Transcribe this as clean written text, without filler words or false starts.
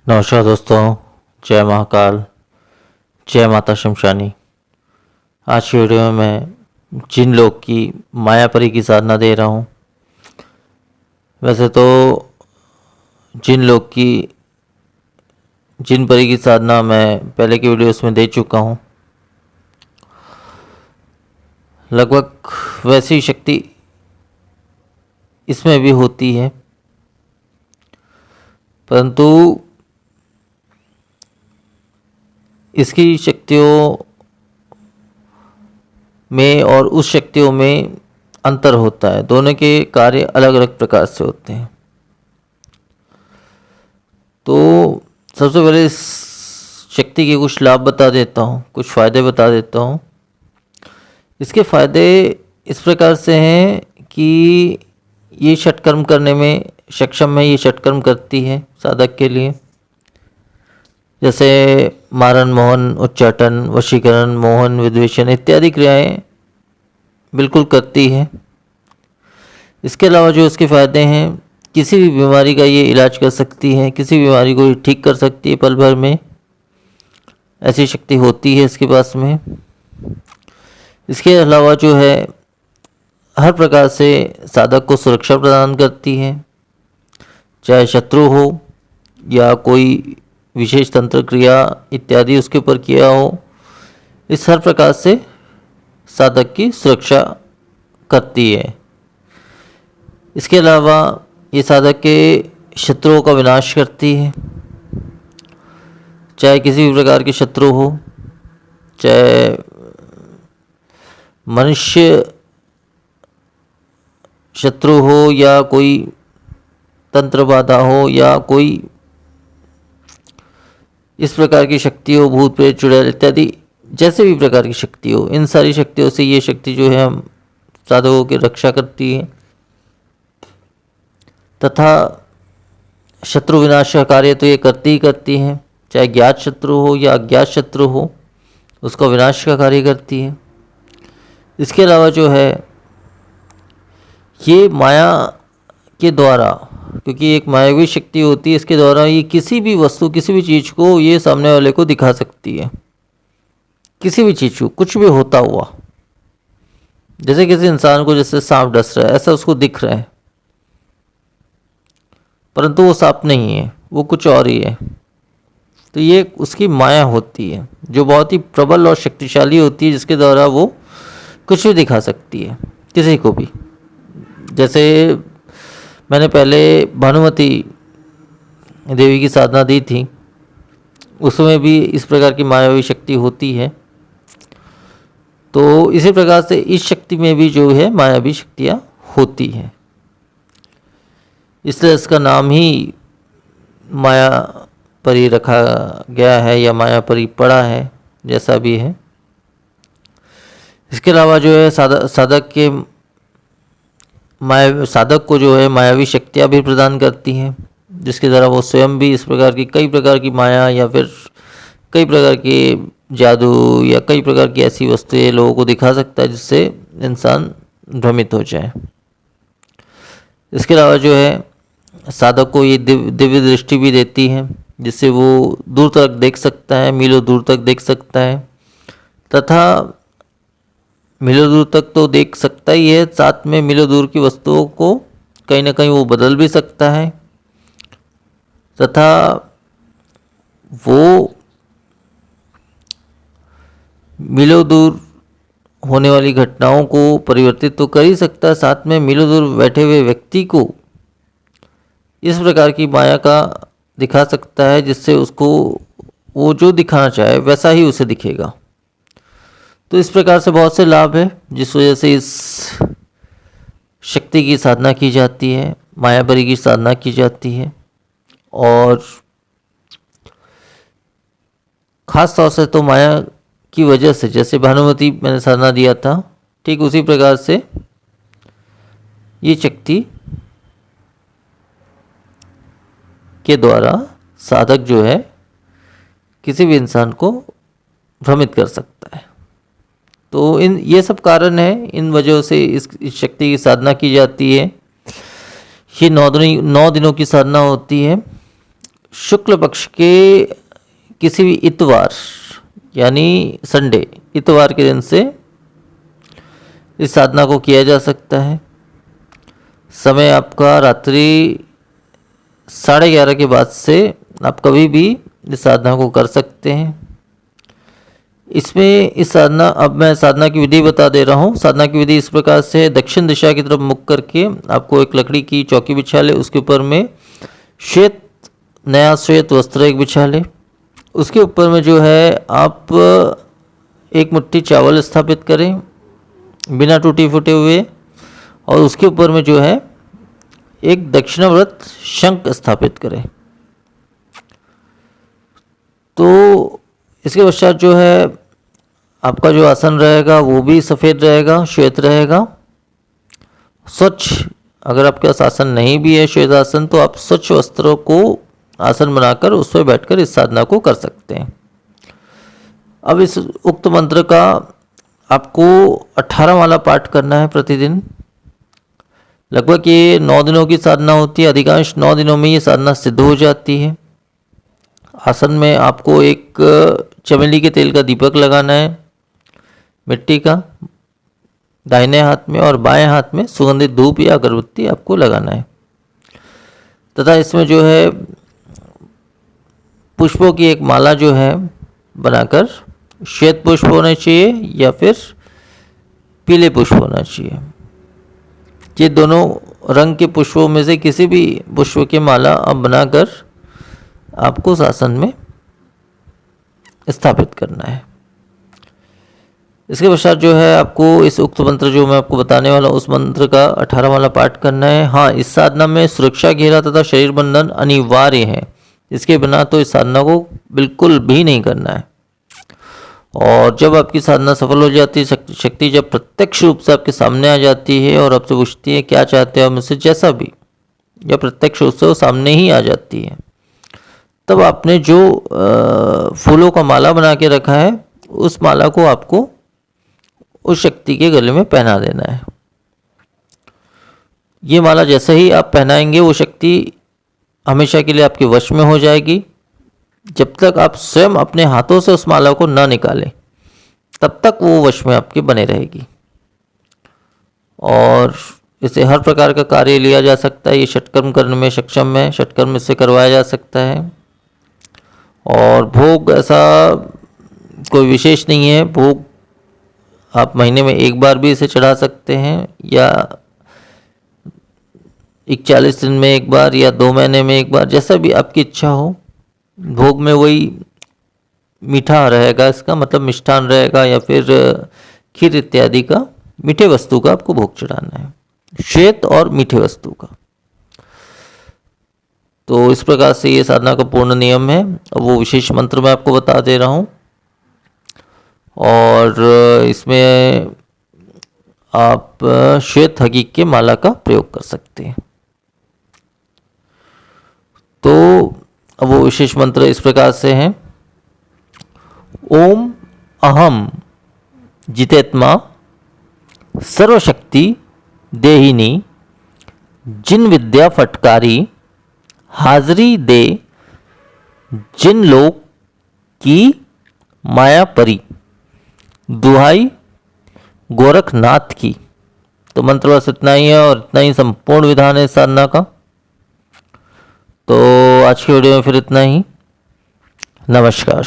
नमस्कार दोस्तों, जय महाकाल, जय माता शमशानी। आज की वीडियो में मैं जिन लोग की मायापरी की साधना दे रहा हूँ। वैसे तो जिन लोग की जिन परी की साधना मैं पहले की वीडियोस में दे चुका हूँ। लगभग वैसी शक्ति इसमें भी होती है, परंतु इसकी शक्तियों में और उस शक्तियों में अंतर होता है। दोनों के कार्य अलग अलग प्रकार से होते हैं। तो सबसे पहले इस शक्ति के कुछ लाभ बता देता हूँ, कुछ फ़ायदे बता देता हूँ। इसके फ़ायदे इस प्रकार से हैं कि ये षटकर्म करने में सक्षम है। ये षटकर्म करती है साधक के लिए, जैसे मारण, मोहन, उच्चाटन, वशीकरण, मोहन, विद्वेषण इत्यादि क्रियाएं बिल्कुल करती है। इसके अलावा जो इसके फ़ायदे हैं, किसी भी बीमारी का ये इलाज कर सकती है, किसी बीमारी को ये ठीक कर सकती है पल भर में। ऐसी शक्ति होती है इसके पास में। इसके अलावा जो है हर प्रकार से साधक को सुरक्षा प्रदान करती है, चाहे शत्रु हो या कोई विशेष तंत्र क्रिया इत्यादि उसके ऊपर किया हो। इस हर प्रकार से साधक की सुरक्षा करती है। इसके अलावा ये साधक के शत्रुओं का विनाश करती है, चाहे किसी भी प्रकार के शत्रु हो, चाहे मनुष्य शत्रु हो या कोई तंत्र बाधा हो या कोई इस प्रकार की शक्ति हो, भूत प्रेत चुड़ैल इत्यादि जैसे भी प्रकार की शक्ति हो। इन सारी शक्तियों से ये शक्ति जो है हम साधकों की रक्षा करती है तथा शत्रु विनाश का कार्य तो ये करती ही करती है। चाहे ज्ञात शत्रु हो या अज्ञात शत्रु हो, उसका विनाश का कार्य करती है। इसके अलावा जो है ये माया के द्वारा, क्योंकि एक मायावी शक्ति होती है, इसके द्वारा ये किसी भी वस्तु, किसी भी चीज़ को ये सामने वाले को दिखा सकती है। किसी भी चीज़ को, कुछ भी होता हुआ, जैसे किसी इंसान को जैसे सांप डस रहा है, ऐसा उसको दिख रहा है, परंतु वो सांप नहीं है, वो कुछ और ही है। तो ये उसकी माया होती है जो बहुत ही प्रबल और शक्तिशाली होती है, जिसके द्वारा वो कुछ भी दिखा सकती है किसी को भी। जैसे मैंने पहले भानुमति देवी की साधना दी थी, उसमें भी इस प्रकार की मायावी शक्ति होती है। तो इसी प्रकार से इस शक्ति में भी जो है मायावी शक्तियाँ होती हैं, इसलिए इसका नाम ही माया परी रखा गया है या माया परी पड़ा है, जैसा भी है। इसके अलावा जो है साधक को जो है मायावी शक्तियाँ भी प्रदान करती हैं, जिसके द्वारा वो स्वयं भी इस प्रकार की कई प्रकार की माया या फिर कई प्रकार के जादू या कई प्रकार की ऐसी वस्तुएं लोगों को दिखा सकता है, जिससे इंसान भ्रमित हो जाए। इसके अलावा जो है साधक को ये दिव्य दृष्टि भी देती है, जिससे वो दूर तक देख सकता है, मीलों दूर तक देख सकता है। तथा मीलों दूर तक तो देख सकता ही है, साथ में मीलों दूर की वस्तुओं को कहीं ना कहीं वो बदल भी सकता है तथा वो मीलों दूर होने वाली घटनाओं को परिवर्तित तो कर ही सकता है, साथ में मीलों दूर बैठे हुए व्यक्ति को इस प्रकार की माया का दिखा सकता है, जिससे उसको वो जो दिखाना चाहे वैसा ही उसे दिखेगा। तो इस प्रकार से बहुत से लाभ है, जिस वजह से इस शक्ति की साधना की जाती है, मायापरी की साधना की जाती है। और ख़ास तौर से तो माया की वजह से, जैसे भानुमति मैंने साधना दिया था, ठीक उसी प्रकार से ये शक्ति के द्वारा साधक जो है किसी भी इंसान को भ्रमित कर सकता है। तो ये सब कारण है, इन वजहों से इस शक्ति की साधना की जाती है। ये 9 दिनों की साधना होती है। शुक्ल पक्ष के किसी भी इतवार यानी संडे, इतवार के दिन से इस साधना को किया जा सकता है। समय आपका रात्रि 11:30 के बाद से आप कभी भी इस साधना को कर सकते हैं। इसमें इस साधना, अब मैं साधना की विधि बता दे रहा हूँ। साधना की विधि इस प्रकार से है। दक्षिण दिशा की तरफ मुख करके आपको एक लकड़ी की चौकी बिछा ले, उसके ऊपर में नया श्वेत वस्त्र एक बिछा ले। उसके ऊपर में जो है आप एक मुट्ठी चावल स्थापित करें बिना टूटे फूटे हुए, और उसके ऊपर में जो है एक दक्षिणाव्रत शंख स्थापित करें। तो इसके पश्चात जो है आपका जो आसन रहेगा वो भी सफ़ेद रहेगा, श्वेत रहेगा, स्वच्छ। अगर आपके पास आसन नहीं भी है श्वेत आसन, तो आप स्वच्छ वस्त्रों को आसन बनाकर उस पर बैठकर इस साधना को कर सकते हैं। अब इस उक्त मंत्र का आपको 18 माला पाठ करना है प्रतिदिन। लगभग ये 9 दिनों की साधना होती है। अधिकांश 9 दिनों में ये साधना सिद्ध हो जाती है। आसन में आपको एक चमेली के तेल का दीपक लगाना है मिट्टी का, दाहिने हाथ में, और बाएं हाथ में सुगंधित धूप या अगरबत्ती आपको लगाना है। तथा इसमें जो है पुष्पों की एक माला जो है बनाकर, श्वेत पुष्प होने चाहिए या फिर पीले पुष्प होना चाहिए। ये दोनों रंग के पुष्पों में से किसी भी पुष्प की माला आप बनाकर आपको उस आसन में स्थापित करना है। इसके पश्चात जो है आपको इस उक्त मंत्र जो मैं आपको बताने वाला हूँ उस मंत्र का 18 माला पाठ करना है। हाँ, इस साधना में सुरक्षा घेरा तथा शरीर बंधन अनिवार्य है। इसके बिना तो इस साधना को बिल्कुल भी नहीं करना है। और जब आपकी साधना सफल हो जाती है, शक्ति जब प्रत्यक्ष रूप से आपके सामने आ जाती है और आपसे पूछती है क्या चाहते हो मुझसे, जैसा भी, या प्रत्यक्ष रूप से वो सामने ही आ जाती है, तब आपने जो फूलों का माला बना के रखा है उस माला को आपको उस शक्ति के गले में पहना देना है। ये माला जैसे ही आप पहनाएंगे वो शक्ति हमेशा के लिए आपके वश में हो जाएगी। जब तक आप स्वयं अपने हाथों से उस माला को ना निकालें तब तक वो वश में आपके बने रहेगी। और इसे हर प्रकार का कार्य लिया जा सकता है। ये षटकर्म करने में सक्षम है, षटकर्म इससे करवाया जा सकता है। और भोग ऐसा कोई विशेष नहीं है। भोग आप महीने में एक बार भी इसे चढ़ा सकते हैं, या 41 दिन में एक बार, या 2 महीने में एक बार, जैसा भी आपकी इच्छा हो। भोग में वही मीठा रहेगा, इसका मतलब मिष्ठान रहेगा, या फिर खीर इत्यादि का मीठे वस्तु का आपको भोग चढ़ाना है, श्वेत और मीठे वस्तु का। तो इस प्रकार से ये साधना का पूर्ण नियम है। अब वो विशेष मंत्र मैं आपको बता दे रहा हूँ, और इसमें आप श्वेत हकीक के माला का प्रयोग कर सकते हैं। तो अब वो विशेष मंत्र इस प्रकार से हैं। ओम अहम जितेत्मा सर्वशक्ति देहिनी जिन विद्या फटकारी हाजरी दे जिन लोक की माया परी दुहाई गोरखनाथ की। तो मंत्र बस इतना ही है, और इतना ही संपूर्ण विधान है साधना का। तो आज की वीडियो में फिर इतना ही। नमस्कार।